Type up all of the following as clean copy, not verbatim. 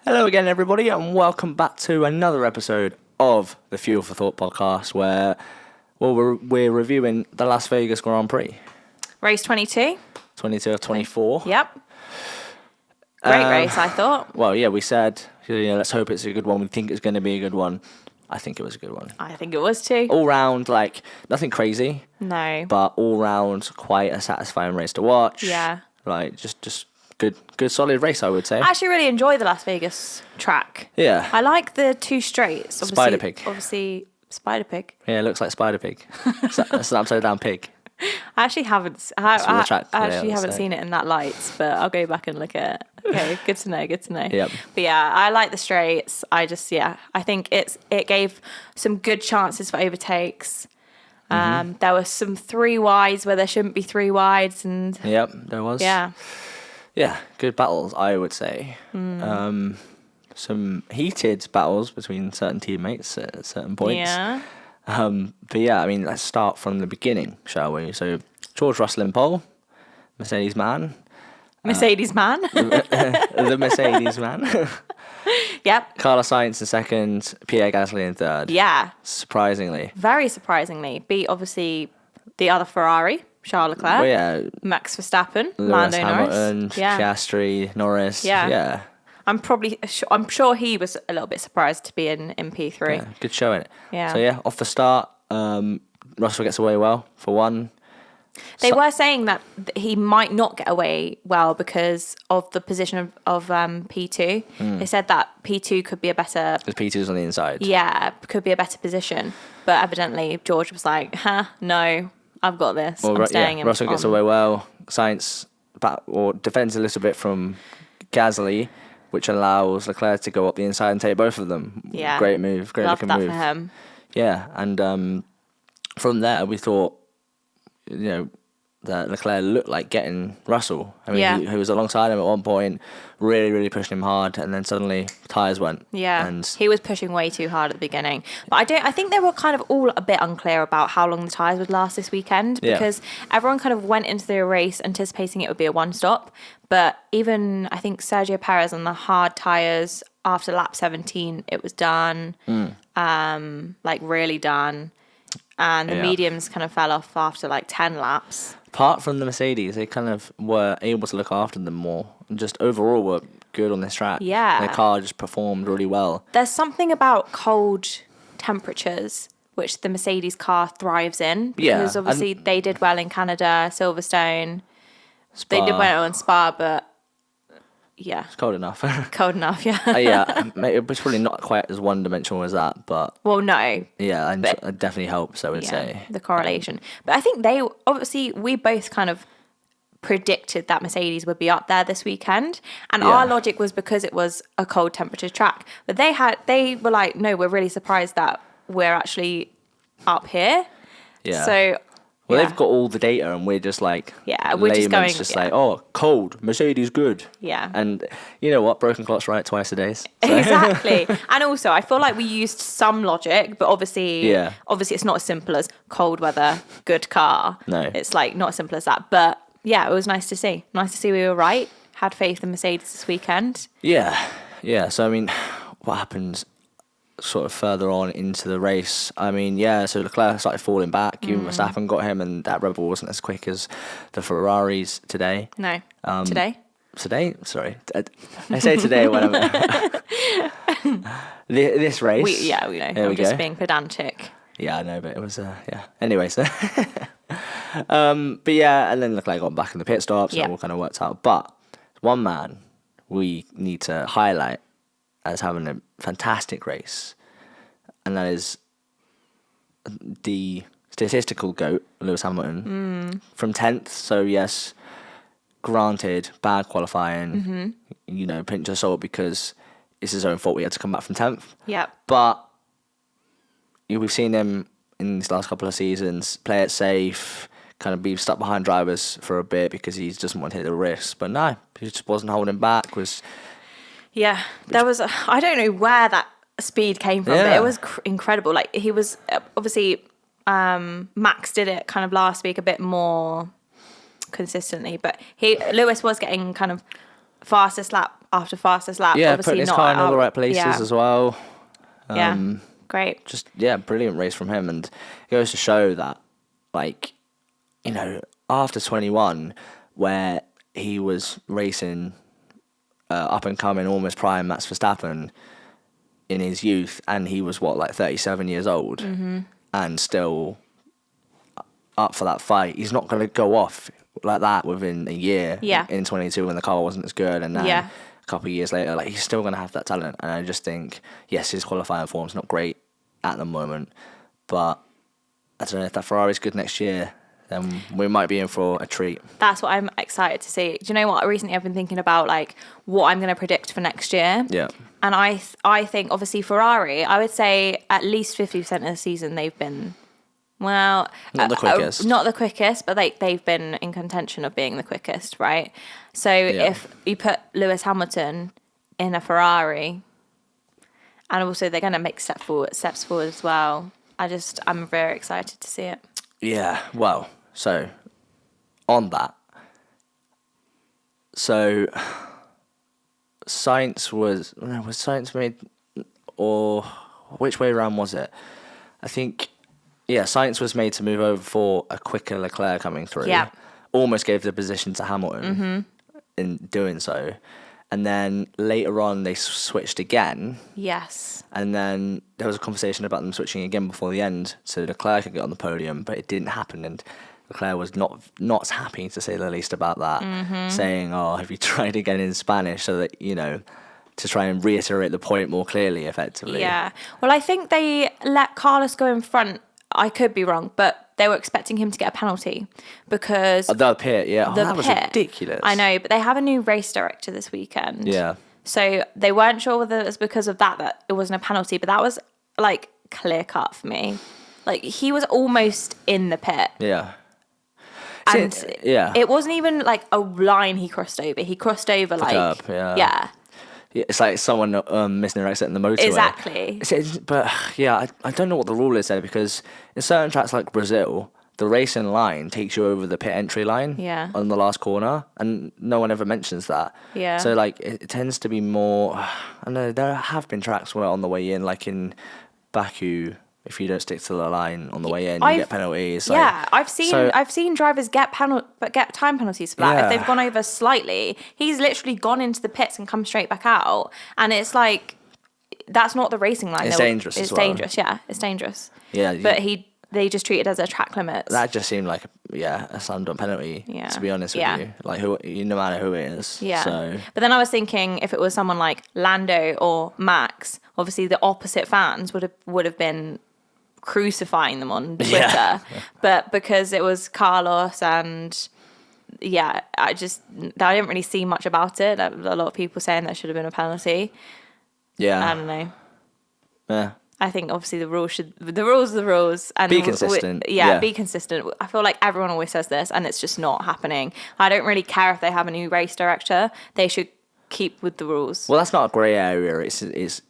Hello again, everybody, and welcome back to another episode of the Fuel for Thought podcast, where we're reviewing the Las Vegas Grand Prix, Race 22. 22 of 24. Yep. Great race, I thought. Well, yeah, we said, let's hope it's a good one. We think it's going to be a good one. I think it was a good one. I think it was too. All round, nothing crazy. No. But all round, quite a satisfying race to watch. Yeah. Just good solid race, I would say. I actually really enjoy the Las Vegas track. Yeah. I like the two straights. Spider Pig. Obviously, Spider Pig. Yeah, it looks like Spider Pig. It's an upside down pig. I actually haven't. Seen it in that light, but I'll go back and look at it. Okay, good to know. Yep. But yeah, I like the straights. I think it gave some good chances for overtakes. There were some 3 wides where there shouldn't be 3 wides, and yep, there was. Yeah, good battles, I would say. Some heated battles between certain teammates at certain points. Yeah. But yeah, I mean, let's start from the beginning, shall we? So, George Russell in pole, Mercedes man. Mercedes man. The Mercedes man. Yep. Carlos Sainz in second, Pierre Gasly in third. Yeah. Surprisingly. Very surprisingly. Beat, obviously, the other Ferrari, Charles Leclerc. Well, yeah. Max Verstappen, Lewis Lando Hamilton, Norris. Yeah. Piastri, Norris. Yeah. Yeah. I'm sure he was a little bit surprised to be in P3. Yeah, good showing. Yeah. So yeah, off the start, Russell gets away well for one. They were saying that he might not get away well because of the position of P2. They said that P2 could be a better... Because P2's on the inside. Yeah, could be a better position. But evidently George was like, no, I've got this. I'm staying in. Russell gets away well. Sainz defends a little bit from Gasly, which allows Leclerc to go up the inside and take both of them. Yeah. Great move. Great looking move. Love that for him. Yeah, and from there we thought, that Leclerc looked like getting Russell. I mean, he was alongside him at one point, really, really pushing him hard, and then suddenly tyres went. Yeah, and he was pushing way too hard at the beginning. But I think they were kind of all a bit unclear about how long the tyres would last this weekend because everyone kind of went into the race anticipating it would be a one-stop. But even, I think, Sergio Perez on the hard tyres, after lap 17, it was done, really done. And the mediums kind of fell off after 10 laps. Apart from the Mercedes, they kind of were able to look after them more. And just overall were good on this track. Yeah. Their car just performed really well. There's something about cold temperatures which the Mercedes car thrives in. Because obviously they did well in Canada, Silverstone. Spa. They did well in Spa, but yeah. It's cold enough. Cold enough, yeah. It was probably not quite as one-dimensional as that, but... Well, no. Yeah, and it definitely helps, I would say. The correlation. But I think we both kind of predicted that Mercedes would be up there this weekend. And our logic was because it was a cold temperature track. But they were like, no, we're really surprised that we're actually up here. Yeah. So... Well, they've got all the data, and we're just we're just going, cold, Mercedes good. Yeah. And you know what? Broken clock's right twice a day. So. Exactly. And also, I feel like we used some logic, but obviously it's not as simple as cold weather, good car. No. It's not as simple as that. But yeah, it was nice to see. Nice to see we were right. Had faith in Mercedes this weekend. Yeah. Yeah. So, I mean, what happens sort of further on into the race? I mean, so Leclerc started falling back. Even Verstappen got him, and that Red Bull wasn't as quick as the Ferraris today. No. Today? Sorry. I say today when I'm... this race. We know. I'm just being pedantic. Yeah, I know, but it was, Anyway, so... but yeah, and then Leclerc got back in the pit stop, so it all kind of worked out. But one man we need to highlight as having a fantastic race, and that is the statistical GOAT, Lewis Hamilton, from 10th. So yes, granted, bad qualifying, pinch of salt because it's his own fault we had to come back from 10th. Yep. But we've seen him in these last couple of seasons play it safe, kind of be stuck behind drivers for a bit because he doesn't want to hit the risk. But no, he just wasn't holding back. Yeah, there was... I don't know where that speed came from, but it was incredible. He was... Obviously, Max did it kind of last week a bit more consistently, but Lewis was getting kind of fastest lap after fastest lap. Yeah, obviously putting his not car in all the out- right places yeah. as well. Great. Just, yeah, brilliant race from him. And it goes to show that, like, you know, after 21, where he was racing up and coming, almost prime Max Verstappen in his youth, and he was, 37 years old, and still up for that fight. He's not going to go off like that within a year in 22 when the car wasn't as good, and then a couple of years later, like, he's still going to have that talent. And I just think, yes, his qualifying form's not great at the moment, but I don't know, if that Ferrari's good next year, then we might be in for a treat. That's what I'm excited to see. Do you know what? Recently I've been thinking about, like, what I'm going to predict for next year. Yeah. And I think, obviously, Ferrari, I would say at least 50% of the season they've been, well... Not the quickest. Not the quickest, but they've been in contention of being the quickest, right? So if you put Lewis Hamilton in a Ferrari, and also they're going to make steps forward as well, I'm very excited to see it. Yeah, well, so on that, so was Sainz made, or which way around was it? I think, Sainz was made to move over for a quicker Leclerc coming through. Yeah. Almost gave the position to Hamilton in doing so. And then later on, they switched again. Yes. And then there was a conversation about them switching again before the end, so Leclerc could get on the podium, but it didn't happen. And Leclerc was not happy, to say the least, about that, saying, "Oh, have you tried again in Spanish?" So that, to try and reiterate the point more clearly, effectively. Yeah. Well, I think they let Carlos go in front. I could be wrong, but they were expecting him to get a penalty because... The pit, yeah. That was ridiculous. I know, but they have a new race director this weekend. Yeah. So they weren't sure whether it was because of that it wasn't a penalty, but that was, like, clear cut for me. Like, he was almost in the pit. Yeah. And it wasn't even, like, a line he crossed over. He crossed over, like... curb, yeah. Yeah. Yeah, it's like someone missing their exit in the motorway. Exactly. But yeah, I don't know what the rule is there, because in certain tracks like Brazil, the racing line takes you over the pit entry line on the last corner, and no one ever mentions that. Yeah. So like it tends to be more. I know there have been tracks where on the way in, like in Baku, if you don't stick to the line on the way in, you get penalties. Yeah, I've seen drivers get time penalties for that. Yeah. If they've gone over slightly, he's literally gone into the pits and come straight back out, and it's like that's not the racing line. It's dangerous. It's as well. dangerous. Yeah, it's dangerous. Yeah, but they just treat it as a track limit. That just seemed like a slam dunk penalty. Yeah. To be honest with you, like no matter who it is. Yeah. So. But then I was thinking, if it was someone like Lando or Max, obviously the opposite fans would have been crucifying them on Twitter, but because it was Carlos and I didn't really see much about it. A lot of people saying that should have been a penalty. Yeah, I don't know. Yeah, I think obviously the rules are the rules, and be consistent. Be consistent. I feel like everyone always says this, and it's just not happening. I don't really care if they have a new race director; they should keep with the rules. Well, that's not a grey area. It's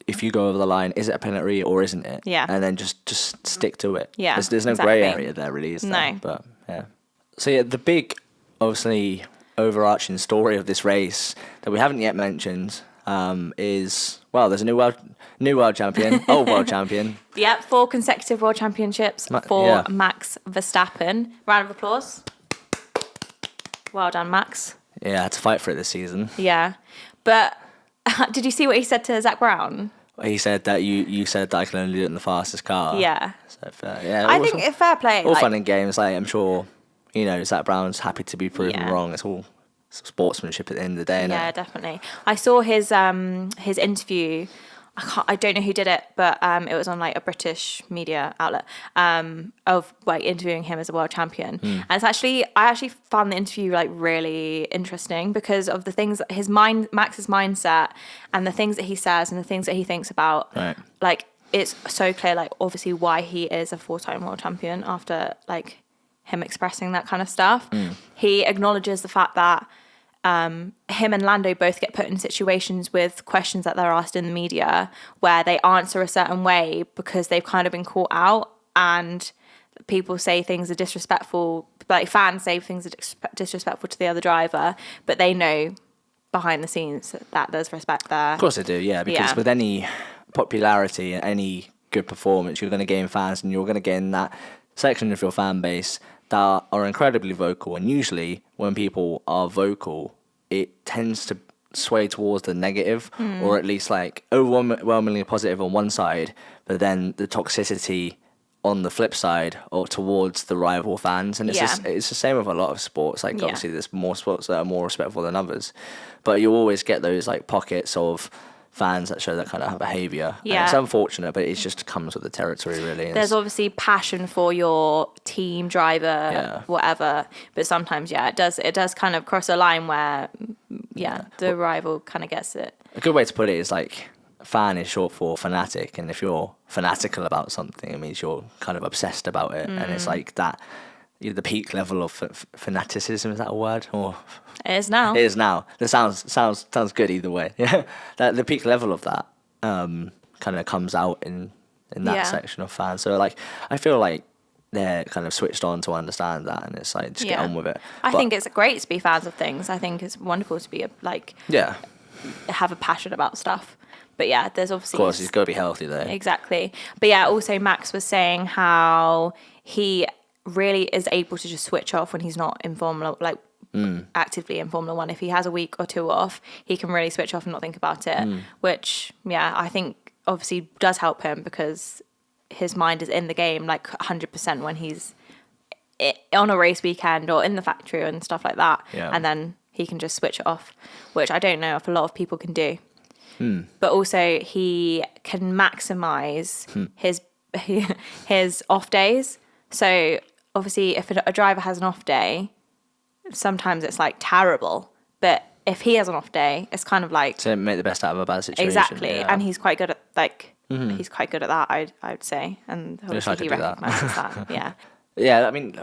if you go over the line, is it a penalty or isn't it? Yeah. And then just stick to it. Yeah. There's no grey area there, really, is there? No. But, yeah. So, yeah, the big, obviously, overarching story of this race that we haven't yet mentioned is, well, there's a new world champion, old world champion. Yeah, 4 consecutive world championships for Max Verstappen. Round of applause. Well done, Max. Yeah, I had to fight for it this season. Yeah. But did you see what he said to Zach Brown? He said that you said that I can only do it in the fastest car. Yeah. So fair. Yeah. I think it's fair play. All fun and games. Like, I'm sure, Zach Brown's happy to be proven wrong. It's all sportsmanship at the end of the day. Yeah, definitely. I saw his interview. I don't know who did it, but it was on like a British media outlet of like interviewing him as a world champion. And I actually found the interview like really interesting because of the things Max's mindset and the things that he says and the things that he thinks about. Right. Like it's so clear, like obviously why he is a 4-time world champion after like him expressing that kind of stuff. He acknowledges the fact that him and Lando both get put in situations with questions that they're asked in the media where they answer a certain way because they've kind of been caught out, and people say things are disrespectful, like fans say things are disrespectful to the other driver, but they know behind the scenes that there's respect there. Of course they do, yeah, because with any popularity and any good performance, you're going to gain fans, and you're going to gain that section of your fan base that are incredibly vocal. And usually when people are vocal, it tends to sway towards the negative, or at least like overwhelmingly positive on one side, but then the toxicity on the flip side or towards the rival fans. And it's the same with a lot of sports. Like obviously there's more sports that are more respectful than others, but you always get those like pockets of fans that show that kind of behaviour. And it's unfortunate, but it just comes with the territory, really. There's obviously passion for your team, driver, whatever, but sometimes it does kind of cross a line where the rival kind of gets it. A good way to put it is like fan is short for fanatic, and if you're fanatical about something, it means you're kind of obsessed about it. And it's like that, the peak level of fanaticism, is that a word? Or it is now. It is now. That sounds good either way. Yeah, the peak level of that kind of comes out in that section of fans. So like, I feel like they're kind of switched on to understand that, and it's like, just get on with it. I think it's great to be fans of things. I think it's wonderful to be have a passion about stuff. But yeah, there's obviously, of course, he's got to be healthy though. Exactly. But yeah, also Max was saying how he really is able to just switch off when he's not in Formula, like actively in Formula One. If he has a week or two off, he can really switch off and not think about it, which I think obviously does help him, because his mind is in the game like 100% when he's on a race weekend or in the factory and stuff like that. Yeah. And then he can just switch it off, which I don't know if a lot of people can do. But also he can maximize his off days. So obviously if a driver has an off day, sometimes it's like terrible. But if he has an off day, it's kind of like to make the best out of a bad situation. Exactly. Yeah. And he's quite good at he's quite good at that, I would say. And obviously he recognises that. Yeah. Yeah, I mean,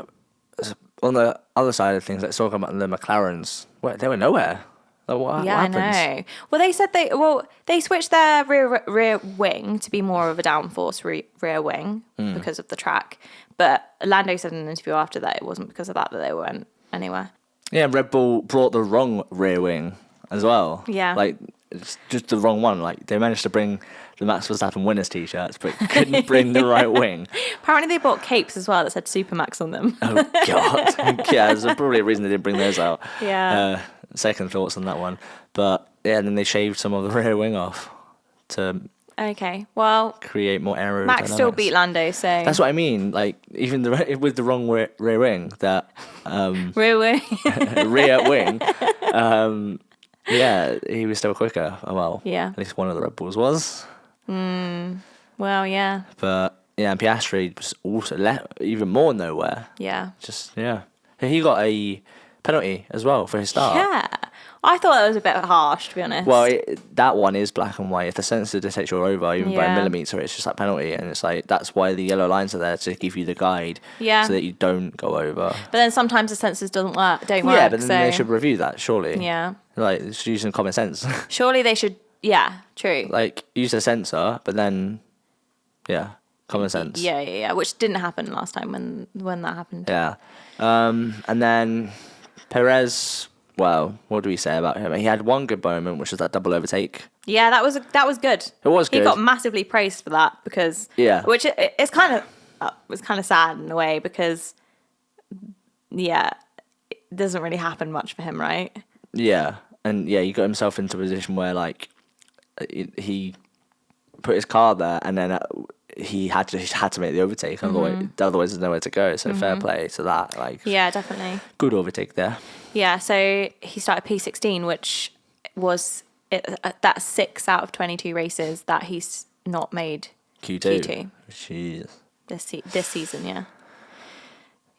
on the other side of things, let's talk about the McLarens. They were nowhere. Like, what happens? I know. Well, they said they switched their rear wing to be more of a downforce rear wing because of the track. But Lando said in an interview after that it wasn't because of that they weren't anywhere. Yeah, Red Bull brought the wrong rear wing as well. Yeah. Like, it's just the wrong one. Like, they managed to bring the Max Verstappen winners t-shirts, but couldn't bring the right wing. Apparently they bought capes as well that said Supermax on them. Oh, God. Yeah, there's probably a reason they didn't bring those out. Yeah. Second thoughts on that one. But, yeah, and then they shaved some of the rear wing off to create more aerodynamics. Max still beat Lando, so... That's what I mean. Like, even with the wrong rear wing, that... rear wing. rear wing. Yeah, he was still quicker. Well, at least one of the Red Bulls was. Well, yeah. But, yeah, and Piastri was also even more nowhere. Yeah. He got a penalty as well for his start. Yeah. I thought that was a bit harsh, to be honest. Well, that one is black and white. If the sensor detects you're over, even by a millimetre, it's just that penalty. And it's like, that's why the yellow lines are there, to give you the guide so that you don't go over. But then sometimes the sensors don't work. Yeah, but then they should review that, surely. Yeah. Like, it's using common sense. Surely they should, true. Like, use a sensor, but then, common sense. Yeah, which didn't happen last time when that happened. Yeah. And then Perez... Well, what do we say about him? He had one good moment, which was that double overtake. Yeah, that was good. It was good. He got massively praised for that because which it's kind of was kind of sad in a way because it doesn't really happen much for him, right? Yeah, and he got himself into a position where like he put his car there, and then he had to make the overtake. Otherwise, there's nowhere to go. So fair play to that. Like, yeah, definitely good overtake there. Yeah, so he started P16, which was that's 6 out of 22 races that he's not made Q2. Jeez. This season, yeah.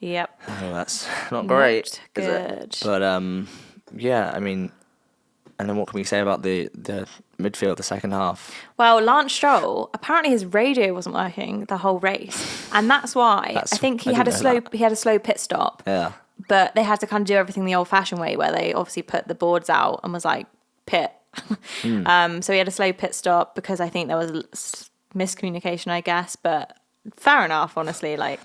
Yep. Oh, that's not great. Not good. Is it? But I mean, and then what can we say about the midfield, the second half? Well, Lance Stroll, apparently his radio wasn't working the whole race, and that's why I think he had a slow pit stop. Yeah. But they had to kind of do everything the old-fashioned way, where they obviously put the boards out and was like, pit. So he had a slow pit stop because I think there was miscommunication, I guess. But fair enough, honestly. Like,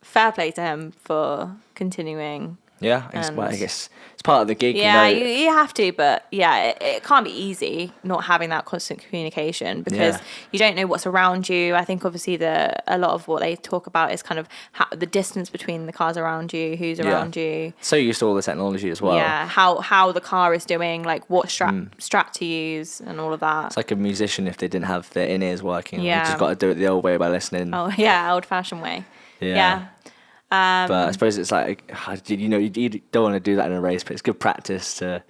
fair play to him for continuing Yeah, I guess it's part of the gig. Yeah, you know. you have to, but yeah, it can't be easy not having that constant communication because you don't know what's around you. I think obviously a lot of what they talk about is kind of the distance between the cars around you, who's around you. So used to all the technology as well. Yeah, how the car is doing, like what strap to use, and all of that. It's like a musician if they didn't have their in-ears working. Yeah. You just got to do it the old way by listening. Oh yeah, old-fashioned way. Yeah. But I suppose it's like, you don't want to do that in a race, but it's good practice to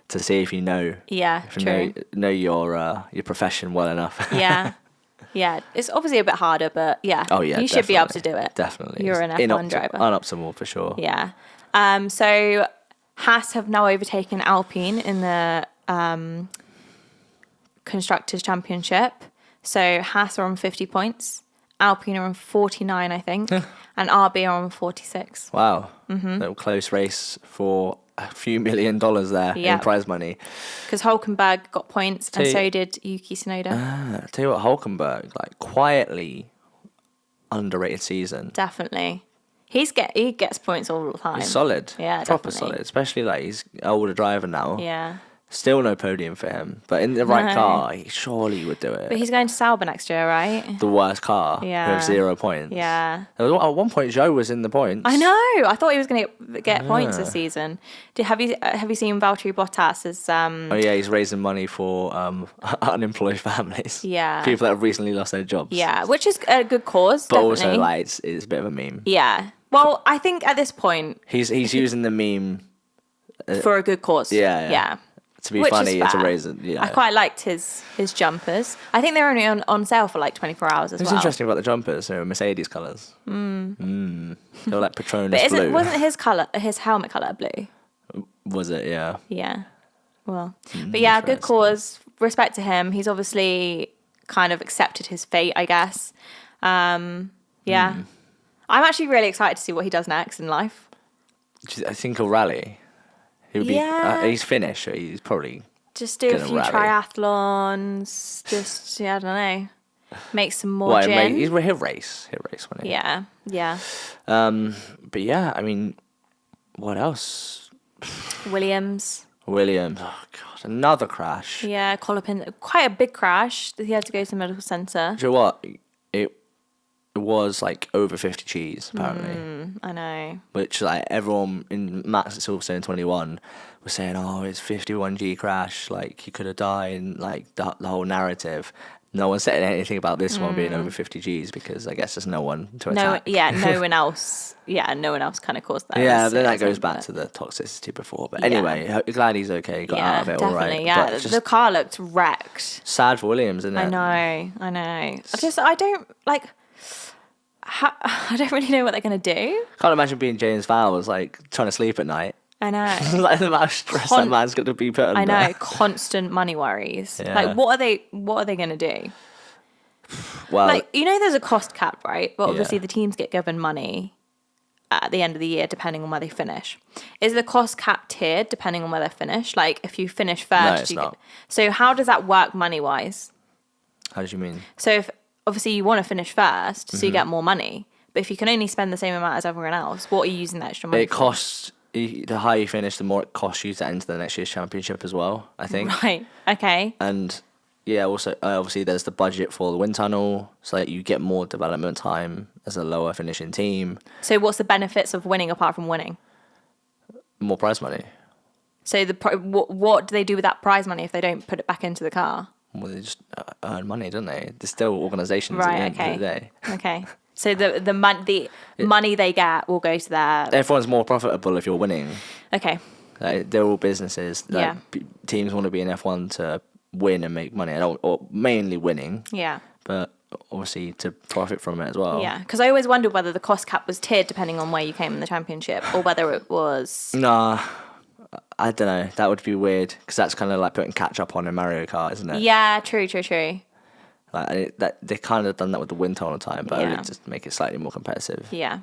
see if you know. Yeah, true. Know your profession well enough. Yeah. Yeah, it's obviously a bit harder, but yeah. Oh yeah, you should be able to do it. Definitely. You're an F1 driver. Unoptimal for sure. Yeah. So Haas have now overtaken Alpine in the Constructors' Championship. So Haas are on 50 points. Alpine are on 49, I think. And RB are on 46. Wow. Little close race for a few $1 million there in prize money. Because Hülkenberg got points and so did Yuki Tsunoda. Tell you what, Hülkenberg, like quietly underrated season. Definitely. He gets points all the time. He's solid. Yeah, proper definitely. solid. Especially like he's an older driver now. Yeah. Still no podium for him. But in the right car, he surely would do it. But he's going to Sauber next year, right? The worst car. Yeah. With 0 points. Yeah. At one point, Joe was in the points. I know. I thought he was going to get points this season. Have you seen Valtteri Bottas's? Oh yeah, he's raising money for unemployed families. Yeah. People that have recently lost their jobs. Yeah, which is a good cause. But definitely. also, like, it's a bit of a meme. Yeah. Well, I think at this point he's using the meme for a good cause. Yeah. Yeah. To be Which funny, is to fair. raise it. Yeah. I quite liked his jumpers. I think they're only on sale for like 24 hours as What's well. interesting about the jumpers? They're Mercedes colours. They were like Patronus But blue. wasn't his helmet colour blue? Was it? Yeah. Yeah. Well, but yeah, good cause. Respect to him. He's obviously kind of accepted his fate, I guess. Yeah. I'm actually really excited to see what he does next in life. I think he'll rally. He'll be. He's Finnish, so he's probably just do a few rally. triathlons. Just I don't know. Make some more gin. He'll race. He'll race, won't he? Yeah. Yeah. But yeah, I mean, what else? Williams. Oh god, another crash. Yeah, Colopin. Quite a big crash. He had to go to the medical centre. Do you know what? It was like over 50 G's apparently. I know. Which like everyone in Max at Silverstone 21 was saying, oh, it's 51G crash, like he could have died, and like the whole narrative. No one said anything about this one being over 50 G's because I guess there's no one to attack. No one else. Yeah, no one else kind of caused that. Yeah, then that goes back to the toxicity before. But anyway, glad he's okay. Got out of it all right. Yeah, But the car looked wrecked. sad for Williams, isn't it? I know. I don't like. I don't really know what they're gonna do. Can't imagine being James Vowles like trying to sleep at night. I know. Like the amount of stress that man's got to be put under. I know. Constant money worries. Yeah. Like, what are they gonna do? Well, Like, there's a cost cap, right? But obviously Yeah. the teams get given money at the end of the year depending on where they finish. Is the cost cap tiered depending on where they finish? Like, if you finish first, No, it's not. So how does that work money wise? how did you mean? So if obviously you want to finish first, so you get more money. But if you can only spend the same amount as everyone else, what are you using that extra money It for? costs, the higher you finish, the more it costs you to enter the next year's championship as well, I think. Right. Okay. And yeah, also, obviously, there's the budget for the wind tunnel, so that you get more development time as a lower finishing team, So what's the benefits of winning apart from winning? more prize money. So what do they do with that prize money if they don't put it back into the car? Well, they just earn money, don't they? They're still organisations Right. at the end of the day. Okay. So the money they get will go to their. Everyone's more profitable if you're winning. Okay. Like, they're all businesses. Like, Yeah. Teams want to be in F1 to win and make money, or mainly winning, Yeah. but obviously to profit from it as well. Yeah. Because I always wondered whether the cost cap was tiered depending on where you came in the championship, or whether it was. Nah, I don't know. That would be weird because that's kind of like putting catch up on a Mario Kart, isn't it? Yeah. True. Like they kind of done that with the wind tunnel time, but Yeah. only just to make it slightly more competitive. Yeah.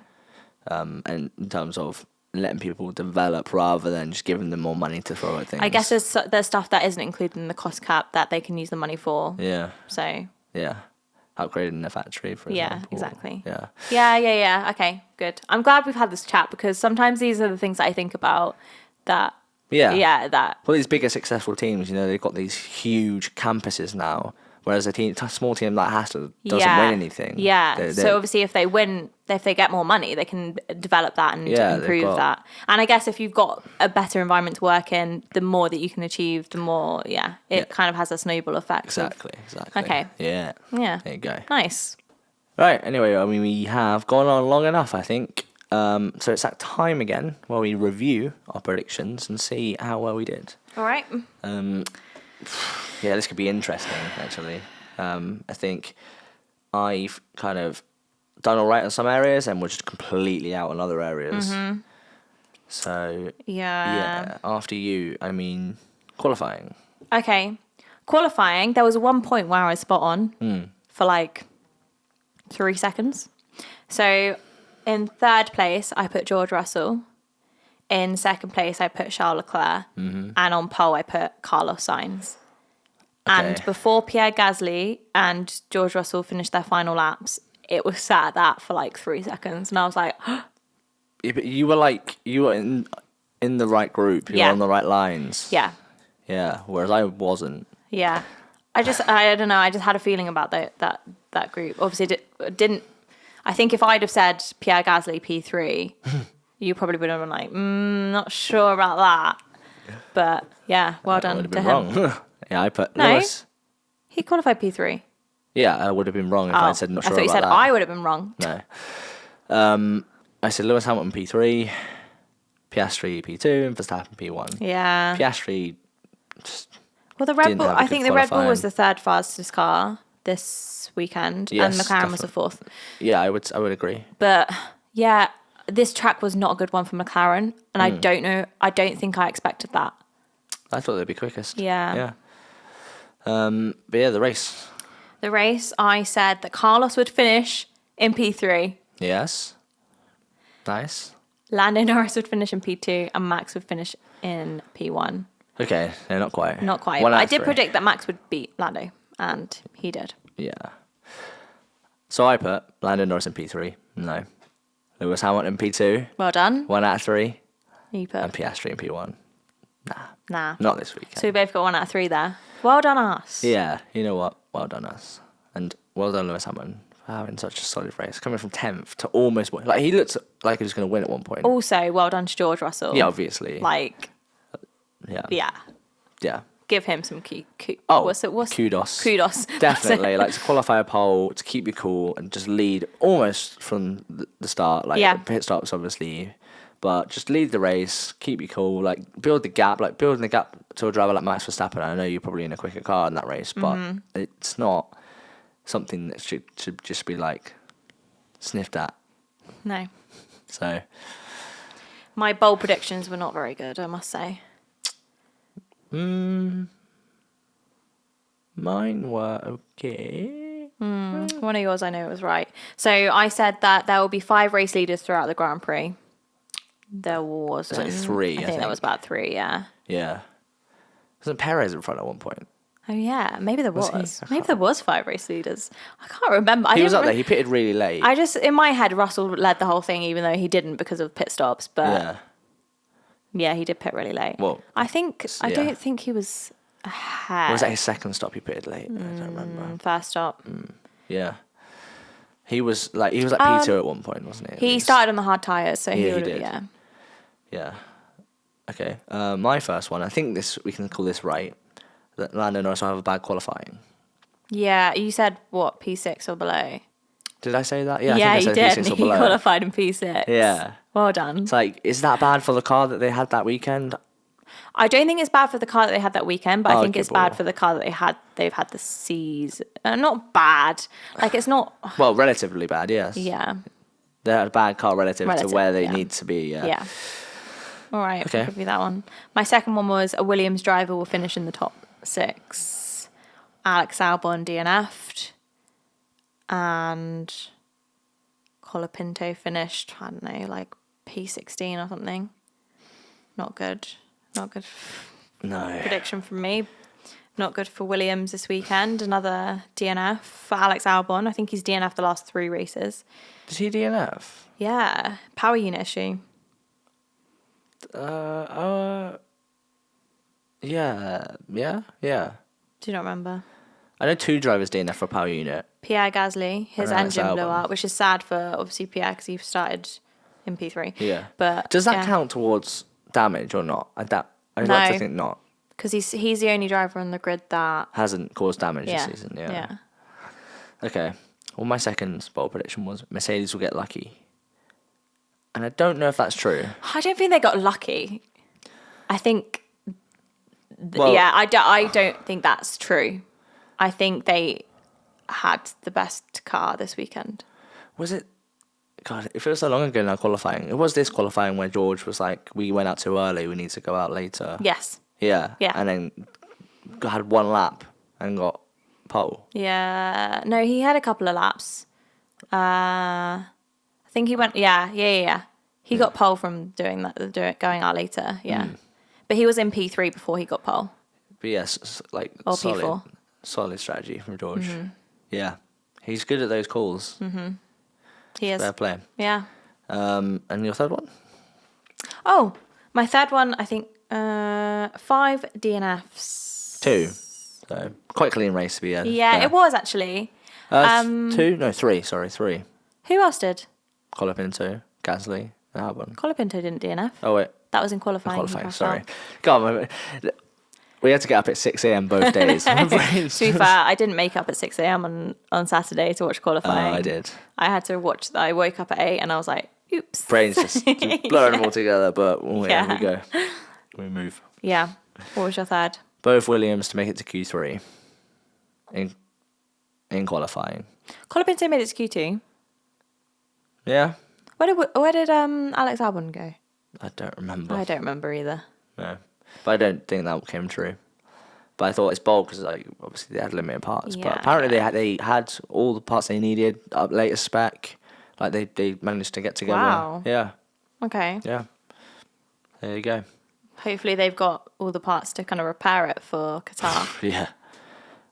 And in terms of letting people develop rather than just giving them more money to throw at things. I guess there's stuff that isn't included in the cost cap that they can use the money for. Yeah. So. Yeah. upgraded in the factory, for Yeah, example. exactly. Yeah. Yeah. Okay, good. I'm glad we've had this chat because sometimes these are the things that I think about that. Yeah. That. Well, these bigger successful teams, they've got these huge campuses now, whereas a small team like Hassel doesn't win anything. Yeah. So obviously, if they get more money, they can develop that and improve that. And I guess if you've got a better environment to work in, the more that you can achieve, the more, it kind of has a snowball effect. Exactly. Okay. Yeah. Yeah. There you go. Nice. Right. Anyway, I mean, we have gone on long enough, I think. So it's that time again where we review our predictions and see how well we did. All right. Yeah, this could be interesting, actually. I think I've kind of done all right in some areas and we're just completely out in other areas. Mm-hmm. So, yeah, after you, I mean, qualifying. Okay. Qualifying, there was one point where I was spot on for like 3 seconds. So, in third place, I put George Russell. In second place, I put Charles Leclerc. Mm-hmm. And on pole, I put Carlos Sainz. Okay. And before Pierre Gasly and George Russell finished their final laps, it was sat at that for like 3 seconds. And I was like, yeah, but you were in the right group. You were on the right lines. Yeah. Yeah, whereas I wasn't. Yeah. I don't know. I just had a feeling about that group. Obviously, didn't. I think if I'd have said Pierre Gasly P3, you probably would have been like, not sure about that. But yeah, well done to him. Wrong. Yeah, I put Lewis. He qualified P3. Yeah, I would have been wrong if I said not sure about that. I thought you said I would have been wrong. No. I said Lewis Hamilton P3, Piastri P2, and Verstappen P1. Yeah. Piastri just. Well, the Red Bull. I think the Red Bull was the third fastest car this weekend, and McLaren was the fourth. Yeah, I would agree. But yeah, this track was not a good one for McLaren, and I don't know. I don't think I expected that. I thought they'd be quickest. Yeah. Yeah. But yeah, the race. The race, I said that Carlos would finish in P3. Yes. Nice. Lando Norris would finish in P2, and Max would finish in P1. Okay, no, not quite. Not quite. But I did predict that Max would beat Lando, and he did. Yeah. So I put Lando Norris in P3. No. Lewis Hamilton in P2. Well done. 1 out of 3. You put. And Piastri in P1. Nah. Not this weekend. So we both got 1 out of 3 there. Well done us. Yeah, you know what? Well done us. And well done Lewis Hamilton for having such a solid race. Coming from 10th to almost win. Like, he looked like he was going to win at one point. Also, well done to George Russell. Yeah, obviously. Like, yeah. Give him some kudos. Kudos. Definitely. Like, to qualify a pole, to keep you cool, and just lead almost from the start. Like, pit stops, obviously. But just lead the race, keep you cool, like, build the gap. Like, building the gap to a driver like Max Verstappen. I know you're probably in a quicker car in that race, but it's not something that should just be, like, sniffed at. No. So. My bold predictions were not very good, I must say. Mine were okay. One of yours I know was right. So I said that there will be 5 race leaders throughout the Grand Prix. There was like 3. I think that was about 3. Yeah. Yeah. Wasn't Perez in front at one point? Oh yeah, maybe there was. Maybe there was 5 race leaders. I can't remember. He was up there. He pitted really late. I just in my head Russell led the whole thing, even though he didn't because of pit stops. But yeah, he did pit really late. Well, I don't think he was ahead. Or was that his second stop? He pitted late. I don't remember. First stop. Yeah. He was like P2 at one point, wasn't he? He started on the hard tyres, so he would have. Yeah. Okay. My first one. I think we can call this right. That Lando Norris will have a bad qualifying. Yeah, you said what, P6 or below? Did I say that? Yeah, I think think I said P6 or below. He qualified in P6. Yeah. Well done. It's like, is that bad for the car that they had that weekend? I don't think it's bad for the car that they had that weekend, but I think it's bad for the car that they've had the season. Not bad. Like, it's not... Well, relatively bad, yes. Yeah. They had a bad car relative to where they need to be, Yeah. All right, okay. I'll give you that one. My second one was a Williams driver will finish in the top 6. Alex Albon DNF'd. And Colapinto finished, I don't know, like P16 or something. Not good. No. Prediction from me. Not good for Williams this weekend. Another DNF for Alex Albon. I think he's DNF the last 3 races. Did he DNF? Yeah, power unit issue. Yeah. Do you not remember? I know 2 drivers DNF for power unit. Pierre Gasly, his And Alex engine blew Albon. out, which is sad for obviously Pierre because he started in P3. Yeah. But does that count towards damage or not? I'd like to think not. Because he's the only driver on the grid that Hasn't caused damage this season. Yeah. Okay. Well, my second bold prediction was Mercedes will get lucky. And I don't know if that's true. I don't think they got lucky. I think, Well- I don't think that's true. I think they had the best car this weekend. Was it? God, it feels so long ago now qualifying. It was this qualifying where George was like, we went out too early, we need to go out later. Yes. Yeah. Yeah. And then had 1 lap and got pole. Yeah. No, he had a couple of laps. I think he went. Yeah. He got pole from going out later. Yeah. But he was in P3 before he got pole. But yes, like Or solid, P4. solid strategy from George. Yeah. He's good at those calls. He is. Fair play. Yeah. And your third one? Oh, my third one, I think 5 DNFs. 2. So quite clean race to be Yeah, fair. it was actually. 2? No, 3. Sorry, 3. Who else did? Colapinto, Gasly, and Albon. Colapinto didn't DNF. Oh, wait. That was in qualifying. he crashed Sorry. out. God, we had to get up at 6 a.m. both days. To be fair, I didn't make up at 6 a.m. on Saturday to watch qualifying. I did. I had to watch. I woke up at 8 and I was like, oops. Brains just blurring them all together, but yeah, we go. We move. Yeah. What was your third? Both Williams to make it to Q3 in qualifying. Colapinto made it to Q2. Yeah? Where did Alex Albon go? I don't remember. I don't remember either. No. But I don't think that came true. But I thought it's bold because like, obviously they had limited parts. But Yeah. apparently they had all the parts they needed, up latest spec. Like they managed to get together. Wow. Yeah. Okay. Yeah. There you go. Hopefully they've got all the parts to kind of repair it for Qatar. Yeah.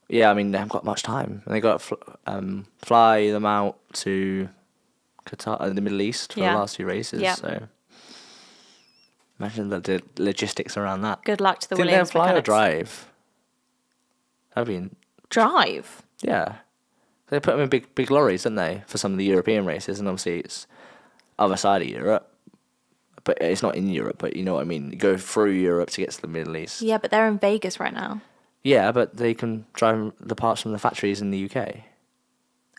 Yeah, I mean, they haven't got much time. And they got to fly them out to Qatar, the Middle East for the last few races. Yeah. So imagine the logistics around that. Good luck to the Didn't they Williams fly or mechanics. drive? I mean, Drive? yeah. They put them in big lorries, didn't they, for some of the European races? And obviously it's other side of Europe. But it's not in Europe, but you know what I mean. You go through Europe to get to the Middle East. Yeah, but they're in Vegas right now. Yeah, but they can drive the parts from the factories in the UK.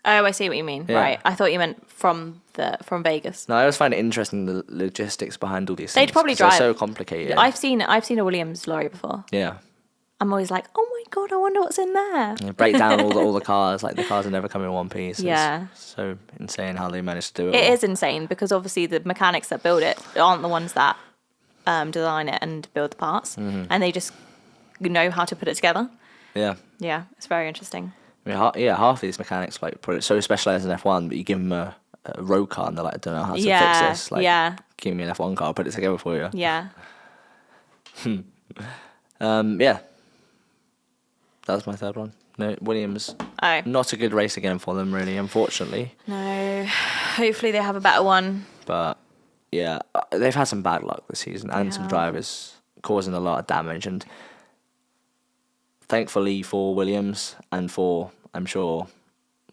Oh, I see what you mean. Yeah. Right. I thought you meant from Vegas. No, I always find it interesting the logistics behind all these They'd things. probably 'cause they're drive. so complicated. I've seen a Williams lorry before. Yeah. I'm always like, oh my god, I wonder what's in there. You break down all the cars. Like the cars are never come in one piece. Yeah. It's so insane how they managed to do it. It all. is insane because obviously the mechanics that build it aren't the ones that design it and build the parts, and they just know how to put it together. Yeah. Yeah, it's very interesting. I mean, half of these mechanics like put it so specialized in F1, but you give them a road car and they're like, I don't know how to fix this. Like, give me an F1 car, I'll put it together for you. Yeah. Yeah. That was my third one. No, Williams. Oh. Not a good race again for them, really, unfortunately. No. Hopefully they have a better one. But yeah, they've had some bad luck this season and some Yeah. drivers causing a lot of damage. And thankfully for Williams and for, I'm sure,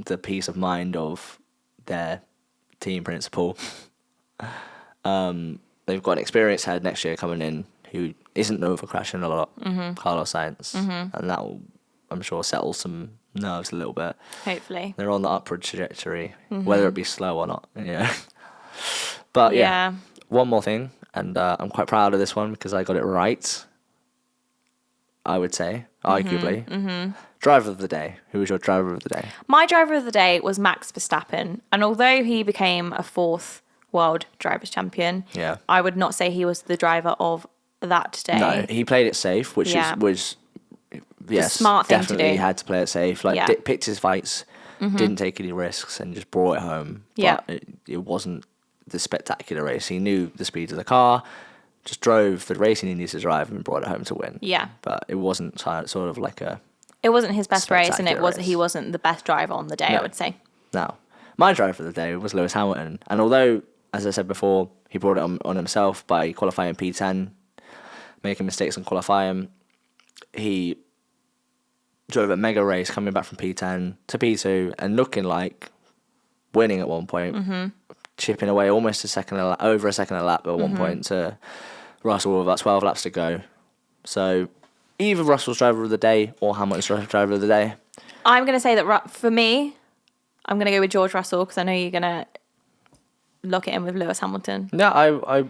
the peace of mind of their team principal, they've got an experienced head next year coming in who isn't over crashing a lot, Carlos Sainz. And that will, I'm sure, settle some nerves a little bit. Hopefully. They're on the upward trajectory, whether it be slow or not. Yeah. But yeah, one more thing, and I'm quite proud of this one because I got it right. I would say, arguably. Driver of the day. Who was your driver of the day? My driver of the day was Max Verstappen, and although he became a 4th world drivers champion, Yeah. I would not say he was the driver of that day. No, he played it safe, which Yeah. was yes, smart thing to definitely do. had to play it safe. Like Yeah. picked his fights, didn't take any risks, and just brought it home. Yeah. But it wasn't the spectacular race. He knew the speed of the car, just drove the racing he needed to drive and brought it home to win. Yeah. But it wasn't sort of like a... It wasn't his best race, and spectacular he wasn't the best driver on the day, I would say. No. My driver of the day was Lewis Hamilton. And although, as I said before, he brought it on himself by qualifying P10, making mistakes in qualifying, he drove a mega race coming back from P10 to P2 and looking like winning at one point, chipping away almost over a second a lap at one point to Russell with about 12 laps to go. So either Russell's driver of the day or Hamilton's driver of the day. I'm going to say that for me, I'm going to go with George Russell because I know you're going to lock it in with Lewis Hamilton. No, I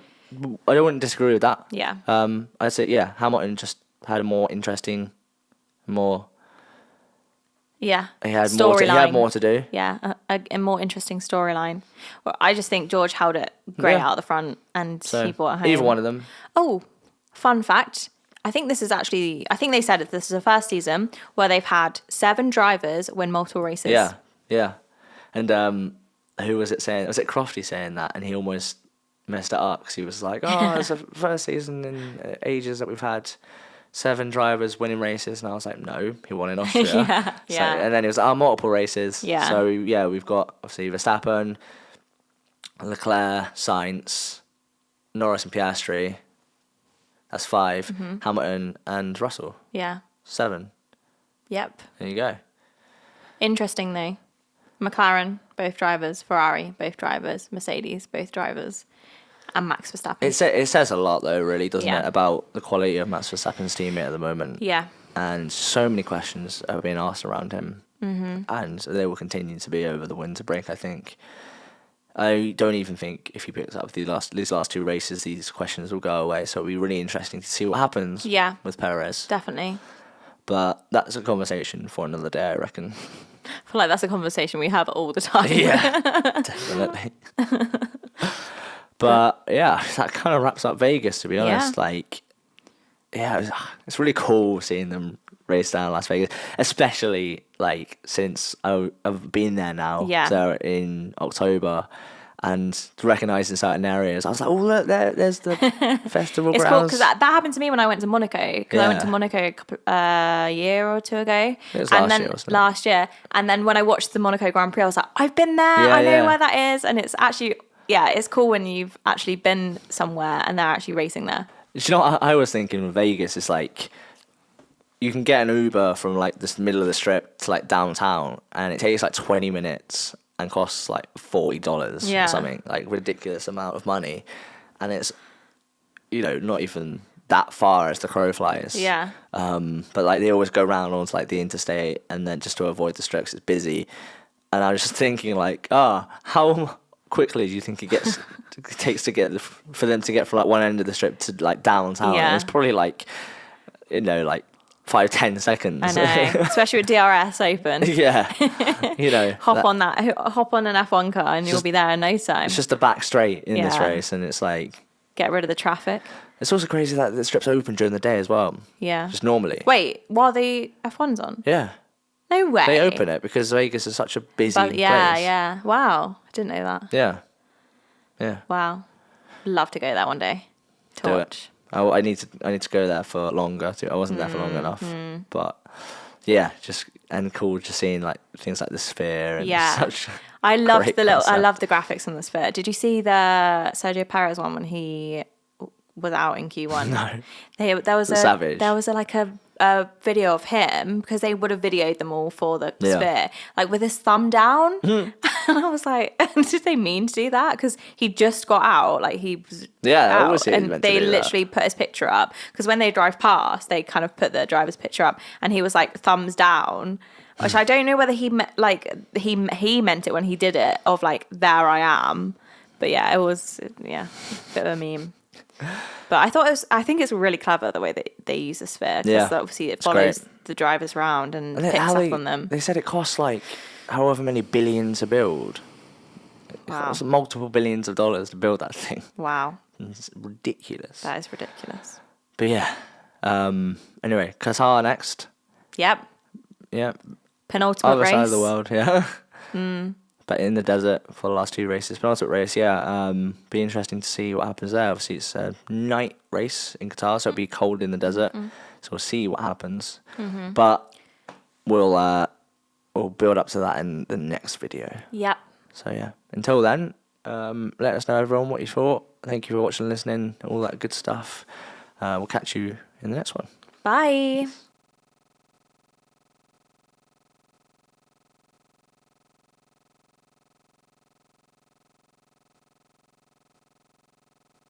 wouldn't disagree with that. Yeah. I'd say, Hamilton just had a more interesting, more... Yeah. He had more to do. Yeah, a more interesting storyline. Well, I just think George held it great out the front and he brought it home. Either one of them. Oh, fun fact. I think they said this is the first season where they've had 7 drivers win multiple races. Yeah. And who was it saying? Was it Crofty saying that? And he almost messed it up because he was like, it's the first season in ages that we've had 7 drivers winning races, and I was like, no, he won in Austria. Yeah. And then it was multiple races. Yeah. So we've got obviously Verstappen, Leclerc, Sainz, Norris and Piastri. That's 5. Hamilton and Russell. Yeah. 7. Yep. There you go. Interesting though. McLaren, both drivers. Ferrari, both drivers. Mercedes, both drivers. And Max Verstappen. It says a lot, though, really, doesn't it, about the quality of Max Verstappen's teammate at the moment. Yeah. And so many questions are being asked around him. And they will continue to be over the winter break, I think. I don't even think if he picks up these last 2 races, these questions will go away. So it'll be really interesting to see what happens with Perez. Definitely. But that's a conversation for another day, I reckon. I feel like that's a conversation we have all the time. Yeah, definitely. But that kind of wraps up Vegas, to be honest. It's really cool seeing them race down Las Vegas, especially since I've been there now. Yeah. So in October, and recognizing certain areas, I was like, oh look, there's the festival It's grounds. cool because that happened to me when I went to Monaco. Because I went to Monaco a year or 2 ago. It was last year. And then when I watched the Monaco Grand Prix, I was like, I've been there. I know where that is. And it's actually... Yeah, it's cool when you've actually been somewhere and they're actually racing there. Do you know what I was thinking with Vegas? It's like you can get an Uber from this middle of the strip to downtown, and it takes 20 minutes and costs $40 or something, ridiculous amount of money, and it's not even that far as the crow flies. Yeah. But they always go around onto the interstate, and then just to avoid the strips, it's busy. And I was just thinking how quickly do you think it takes to get for them to get from one end of the strip to downtown? Yeah. And it's probably 5-10 seconds. I know, especially with DRS open. Yeah, hop on an F1 car and you'll be there in no time. It's just a back straight in this race, and it's get rid of the traffic. It's also crazy that the strip's open during the day as well. Yeah, just normally. Wait, while the F1's on? Yeah. No way. They open it because Vegas is such a busy place. Yeah. Wow. I didn't know that. Yeah. Wow. Love to go there one day to watch. I need to go there for longer too. I wasn't there for long enough. But and cool just seeing things like the Sphere and such. I love the graphics on the Sphere. Did you see the Sergio Perez one when he was out in Q1? No. There was Savage. There was a video of him because they would have videoed them all for the Sphere, with his thumb down. And I was like, did they mean to do that? Because he just got out, he was out, and they literally put his picture up. Because when they drive past, they kind of put the driver's picture up, and he was thumbs down. Which I don't know whether he meant he meant it when he did it of there I am, but it was a bit of a meme. But I think it's really clever the way that they use the Sphere, because obviously it follows the drivers around and picks up on them. They said it costs however many billions to build. It costs multiple billions of dollars to build that thing. Wow. It's ridiculous. That is ridiculous. But anyway, Qatar next. Yep. Yep. Penultimate Other race. side of the world, yeah. but in the desert for the last 2 races. Penultimate race, be interesting to see what happens there. Obviously, it's a night race in Qatar, so it'll be cold in the desert. So we'll see what happens. But we'll build up to that in the next video. Yep. So yeah, until then, let us know, everyone, what you thought. Thank you for watching and listening, all that good stuff. We'll catch you in the next one. Bye.